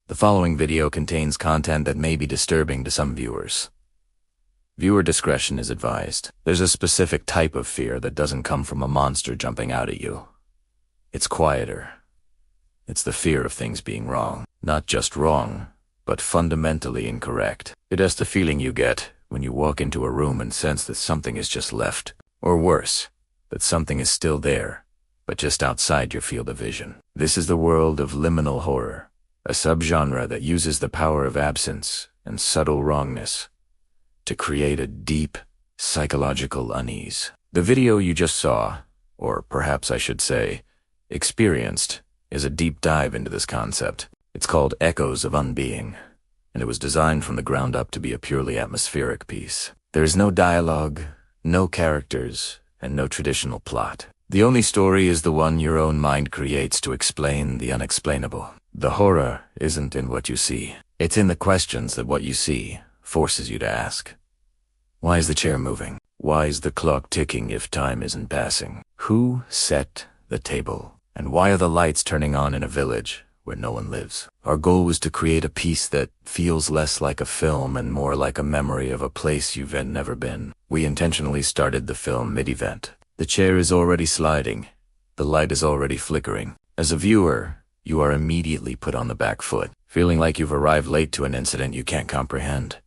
The following video contains content that may be disturbing to some viewers. Viewer discretion is advised. There's a specific type of fear that doesn't come from a monster jumping out at you. It's quieter. It's the fear of things being wrong. Not just wrong, but fundamentally incorrect. It's the feeling you get when you walk into a room and sense that something is just left. Or worse, that something is still there, but just outside your field of vision. This is the world of liminal horror, a subgenre that uses the power of absence and subtle wrongness to create a deep, psychological unease. The video you just saw, or perhaps I should say, experienced, is a deep dive into this concept. It's called Echoes of Unbeing, and it was designed from the ground up to be a purely atmospheric piece. There is no dialogue, no characters, and no traditional plot. The only story is the one your own mind creates to explain the unexplainable. The horror isn't in what you see. It's in the questions that what you see forces you to ask. Why is the chair moving? Why is the clock ticking if time isn't passing? Who set the table? And why are the lights turning on in a village where no one lives? Our goal was to create a piece that feels less like a film and more like a memory of a place you've never been. We intentionally started the film mid-event. The chair is already sliding. The light is already flickering. As a viewer, you are immediately put on the back foot, feeling like you've arrived late to an incident you can't comprehend.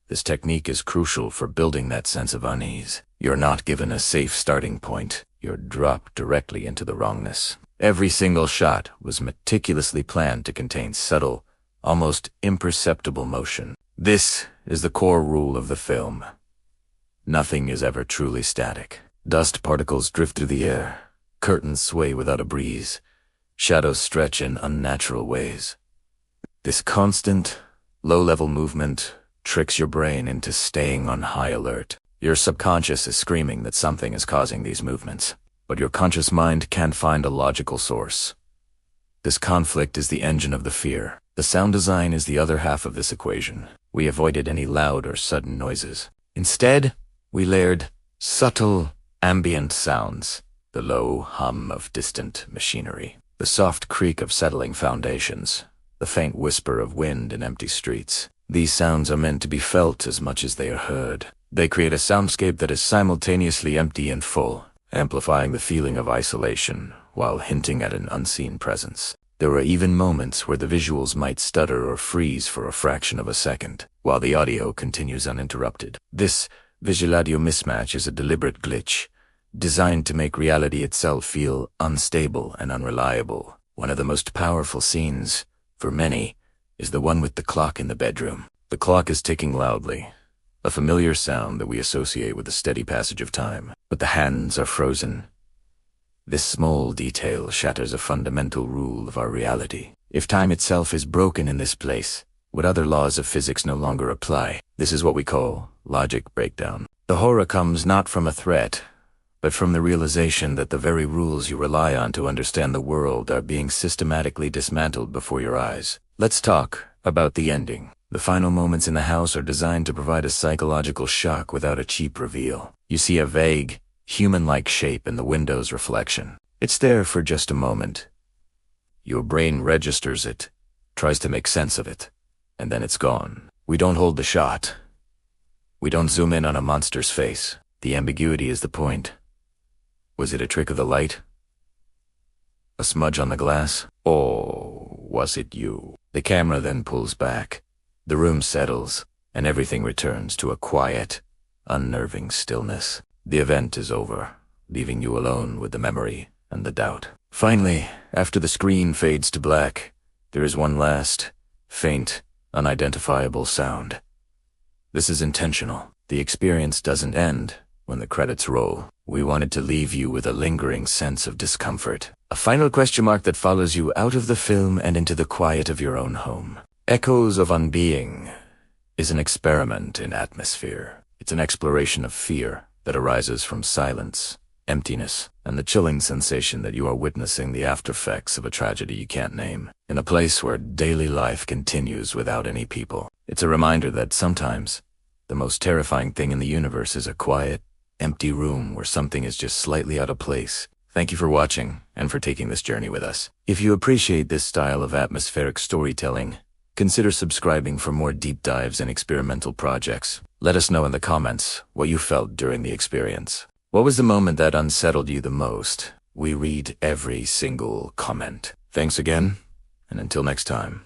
This technique is crucial for building that sense of unease. You're not given a safe starting point. You're dropped directly into the wrongness. Every single shot was meticulously planned to contain subtle, almost imperceptible motion. This is the core rule of the film. Nothing is ever truly static. Dust particles drift through the air. Curtains sway without a breeze. Shadows stretch in unnatural ways. This constant, low-level movement tricks your brain into staying on high alert. Your subconscious is screaming that something is causing these movements, but your conscious mind can't find a logical source. This conflict is the engine of the fear. The sound design is the other half of this equation. We avoided any loud or sudden noises. Instead, we layered subtle, ambient sounds, the low hum of distant machinery, the soft creak of settling foundations, the faint whisper of wind in empty streets. These sounds are meant to be felt as much as they are heard. They create a soundscape that is simultaneously empty and full, amplifying the feeling of isolation while hinting at an unseen presence. There are even moments where the visuals might stutter or freeze for a fraction of a second, while the audio continues uninterrupted. This visual-audio mismatch is a deliberate glitch, designed to make reality itself feel unstable and unreliable. One of the most powerful scenes, for many, is the one with the clock in the bedroom. The clock is ticking loudly, a familiar sound that we associate with the steady passage of time, but the hands are frozen. This small detail shatters a fundamental rule of our reality. If time itself is broken in this place, would other laws of physics no longer apply? This is what we call logic breakdown. The horror comes not from a threat, but from the realization that the very rules you rely on to understand the world are being systematically dismantled before your eyes. Let's talk about the ending. The final moments in the house are designed to provide a psychological shock without a cheap reveal. You see a vague, human-like shape in the window's reflection. It's there for just a moment. Your brain registers it, tries to make sense of it, and then it's gone. We don't hold the shot. We don't zoom in on a monster's face. The ambiguity is the point. Was it a trick of the light? A smudge on the glass? Or was it you? The camera then pulls back. The room settles, and everything returns to a quiet, unnerving stillness. The event is over, leaving you alone with the memory and the doubt. Finally, after the screen fades to black, there is one last, faint, unidentifiable sound. This is intentional. The experience doesn't end when the credits roll. We wanted to leave you with a lingering sense of discomfort, a final question mark that follows you out of the film and into the quiet of your own home. Echoes of Unbeing is an experiment in atmosphere. It's an exploration of fear that arises from silence, emptiness, and the chilling sensation that you are witnessing the aftereffects of a tragedy you can't name, in a place where daily life continues without any people. It's a reminder that sometimes the most terrifying thing in the universe is a quiet, empty room where something is just slightly out of place, Thank you for watching and for taking this journey with us. If you appreciate this style of atmospheric storytelling, consider subscribing for more deep dives and experimental projects. Let us know in the comments what you felt during the experience. What was the moment that unsettled you the most? We read every single comment. Thanks again, and until next time.